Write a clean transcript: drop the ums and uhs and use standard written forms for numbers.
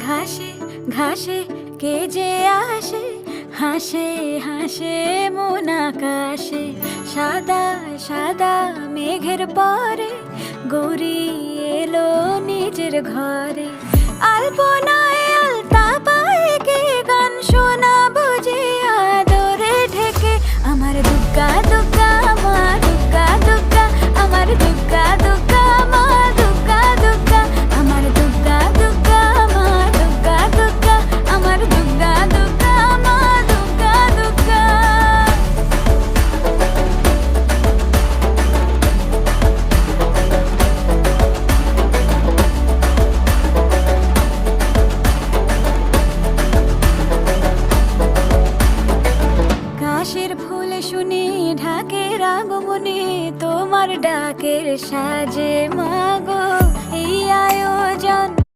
ঘাসে ঘাসে কে যে আসে, হাসে হাসে মন আকাশে। সাদা সাদা মেঘের পরে গৌরী এলো নিজের ঘরে। আলপনায় আলতা পায়ে কে গান শোনাবো যে আদরে ঢেকে। আমার দুগ্গা দুগ্গা মা দুগ্গা দুগ্গা, আমার দুগ্গা দুগ্গা মা দুগ্গা দুগ্গা, আমার দুগ্গা দুগ্গা মা দুগ্গা দুগ্গা, আমার দুগ্গা দুগ্গা মা দুগ্গা দুগ্গা। কাশের ফুল শুনি ঢাকের আগমনে, তোমার ডাকের সাজে মা